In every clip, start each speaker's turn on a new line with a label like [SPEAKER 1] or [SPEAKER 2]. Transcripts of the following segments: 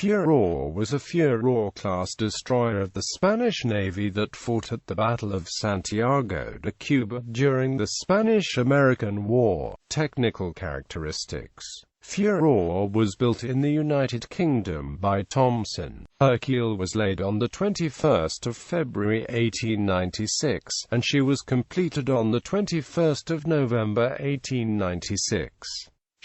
[SPEAKER 1] Furor was a Furor-class destroyer of the Spanish Navy that fought at the Battle of Santiago de Cuba during the Spanish-American War. Technical characteristics: Furor was built in the United Kingdom by Thomson. Her keel was laid on the 21st of February 1896, and she was completed on the 21st of November 1896.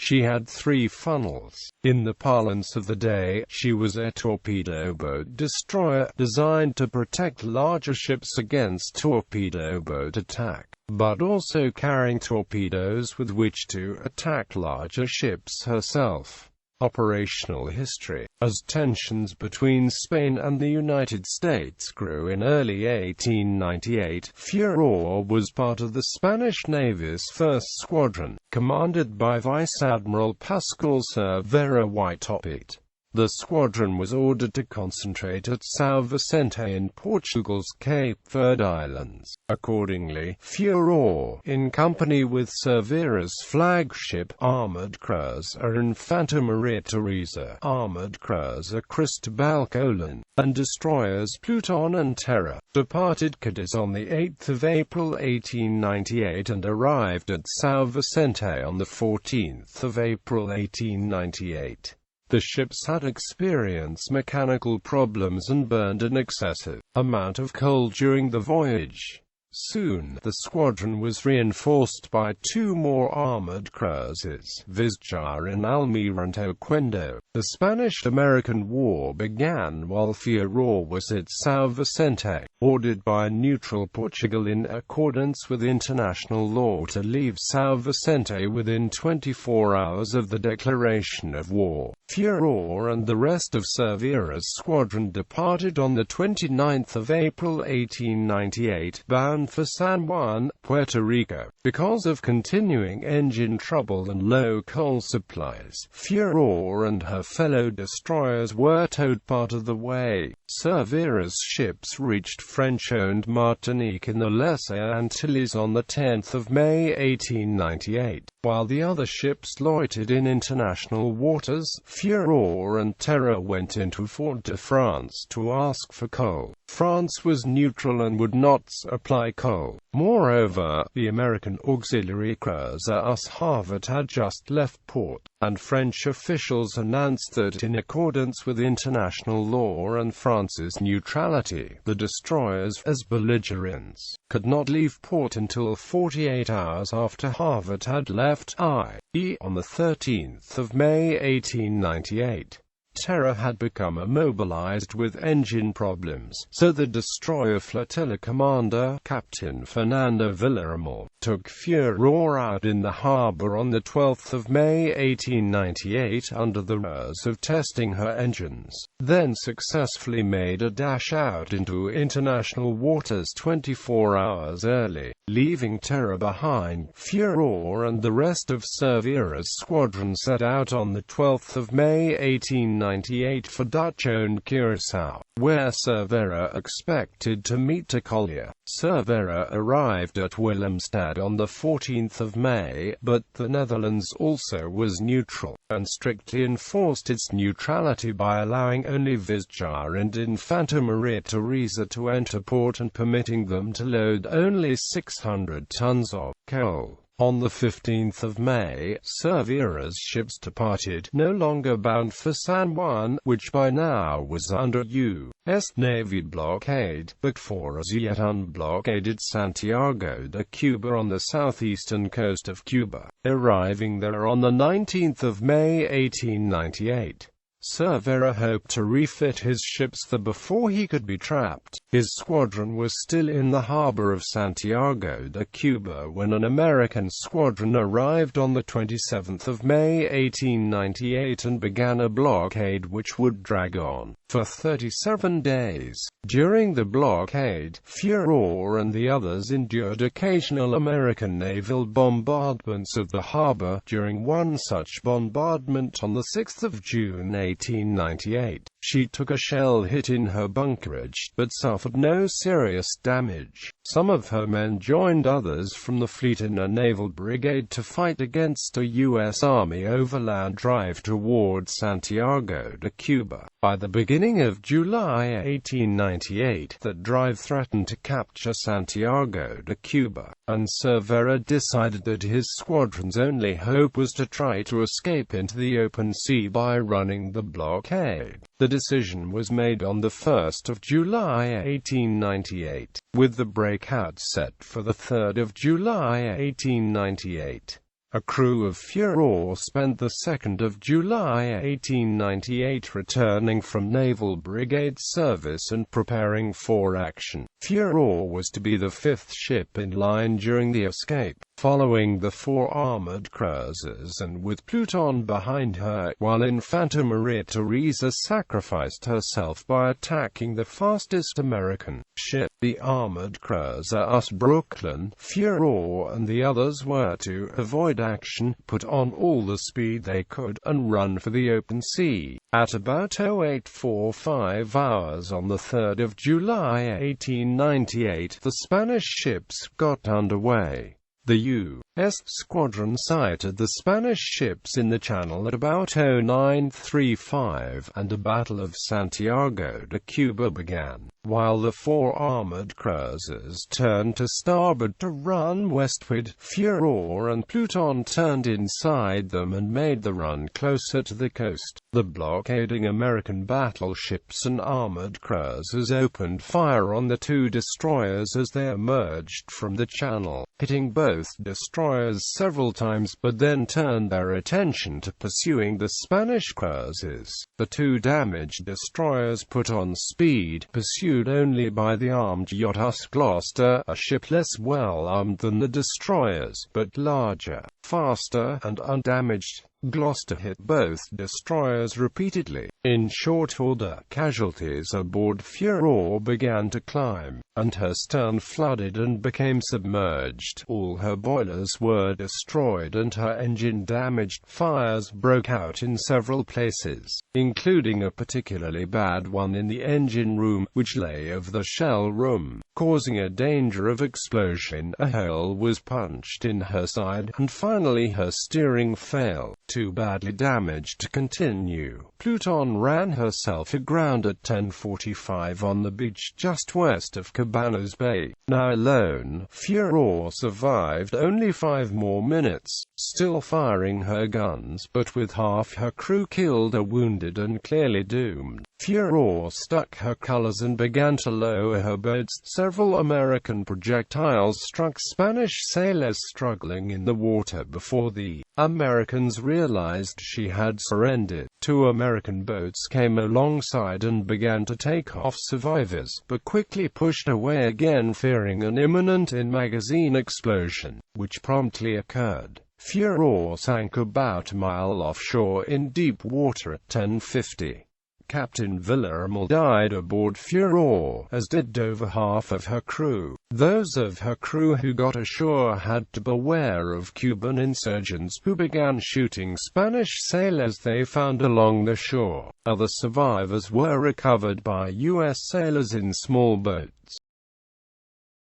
[SPEAKER 1] She had 3 funnels. In the parlance of the day, she was a torpedo boat destroyer, designed to protect larger ships against torpedo boat attack, but also carrying torpedoes with which to attack larger ships herself. Operational history: as tensions between Spain and the United States grew in early 1898, Furor was part of the Spanish Navy's 1st Squadron, commanded by Vice Admiral Pascual Cervera Whitetopit. The squadron was ordered to concentrate at São Vicente in Portugal's Cape Verde Islands. Accordingly, Furor, in company with Cervera's flagship, armored cruiser Infanta Maria Teresa, armored cruiser Cristobal Colon, and destroyers Pluton and Terra, departed Cadiz on 8 April 1898 and arrived at São Vicente on 14 April 1898. The ships had experienced mechanical problems and burned an excessive amount of coal during the voyage. Soon, the squadron was reinforced by 2 more armored cruisers, Vizjar and Almirante Oquendo. The Spanish-American War began while Furor was at São Vicente, ordered by neutral Portugal in accordance with international law to leave São Vicente within 24 hours of the declaration of war. Furor and the rest of Cervera's squadron departed on 29 April 1898, bound for San Juan, Puerto Rico. Because of continuing engine trouble and low coal supplies, Furor and her fellow destroyers were towed part of the way. Cervera's ships reached French-owned Martinique in the Lesser Antilles on 10 May 1898, while the other ships loitered in international waters. Furor and Terra went into Fort-de-France to ask for coal. France was neutral and would not supply coal. Moreover, the American auxiliary cruiser Us Harvard had just left port, and French officials announced that, in accordance with international law and France's neutrality, the destroyers, as belligerents, could not leave port until 48 hours after Harvard had left, i.e. on 13 May 1898. Terra had become immobilized with engine problems, so the destroyer flotilla commander, Captain Fernando Villarreal, took Furor out in the harbor on 12 May 1898 under the ruse of testing her engines, then successfully made a dash out into international waters 24 hours early, leaving Terra behind. Furor and the rest of Cervera's squadron set out on 12 May 1898 for Dutch-owned Curaçao, where Cervera expected to meet a collier. Cervera arrived at Willemstad on 14 May, but the Netherlands also was neutral, and strictly enforced its neutrality by allowing only Vizjar and Infanta Maria Teresa to enter port and permitting them to load only 600 tons of coal. On 15 May, Cervera's ships departed, no longer bound for San Juan, which by now was under U.S. Navy blockade, but for as yet unblockaded Santiago de Cuba on the southeastern coast of Cuba, arriving there on 19 May 1898. Cervera hoped to refit his ships there before he could be trapped. His squadron was still in the harbor of Santiago de Cuba when an American squadron arrived on 27 May 1898 and began a blockade which would drag on for 37 days. During the blockade, Furor and the others endured occasional American naval bombardments of the harbor. During one such bombardment on 6 June 1898, She took a shell hit in her bunkerage, but suffered no serious damage. Some of her men joined others from the fleet in a naval brigade to fight against a U.S. Army overland drive toward Santiago de Cuba. By the beginning of July 1898, that drive threatened to capture Santiago de Cuba, and Cervera decided that his squadron's only hope was to try to escape into the open sea by running the blockade. The decision was made on the 1st of July 1898, with the breakout set for the 3rd of July 1898. A crew of Furor spent the 2nd of July 1898 returning from Naval Brigade service and preparing for action. Furor was to be the 5th ship in line during the escape, following the 4 armored cruisers and with Pluton behind her, while Infanta Maria Teresa sacrificed herself by attacking the fastest American ship, the armored cruiser US Brooklyn. Furor and the others were to avoid action, put on all the speed they could, and run for the open sea. At about 08:45 hours on the 3rd of July 1898, the Spanish ships got underway. The U.S. squadron sighted the Spanish ships in the channel at about 09:35, and a Battle of Santiago de Cuba began, while the 4 armored cruisers turned to starboard to run westward. Furor and Pluton turned inside them and made the run closer to the coast. The blockading American battleships and armored cruisers opened fire on the 2 destroyers as they emerged from the channel, hitting both destroyers several times, but then turned their attention to pursuing the Spanish cruisers. The 2 damaged destroyers put on speed, pursued only by the armed yacht US Gloucester, a ship less well armed than the destroyers, but larger, faster, and undamaged. Gloucester hit both destroyers repeatedly. In short order, casualties aboard Furor began to climb, and her stern flooded and became submerged. All her boilers were destroyed and her engine damaged. Fires broke out in several places, including a particularly bad one in the engine room, which lay over the shell room, causing a danger of explosion. A hole was punched in her side, and finally her steering failed, too badly damaged to continue. Pluton ran herself aground at 10:45 on the beach just west of Cabanas Bay. Now alone, Furor survived only 5 more minutes, still firing her guns, but with half her crew killed or wounded and clearly doomed. Furor stuck her colors and began to lower her boats. Several American projectiles struck Spanish sailors struggling in the water before the Americans realized she had surrendered. 2 American boats came alongside and began to take off survivors, but quickly pushed away again, fearing an imminent in-magazine explosion, which promptly occurred. Furor sank about a mile offshore in deep water at 10:50. Captain Villarreal died aboard Furor, as did over half of her crew. Those of her crew who got ashore had to beware of Cuban insurgents who began shooting Spanish sailors they found along the shore. Other survivors were recovered by U.S. sailors in small boats.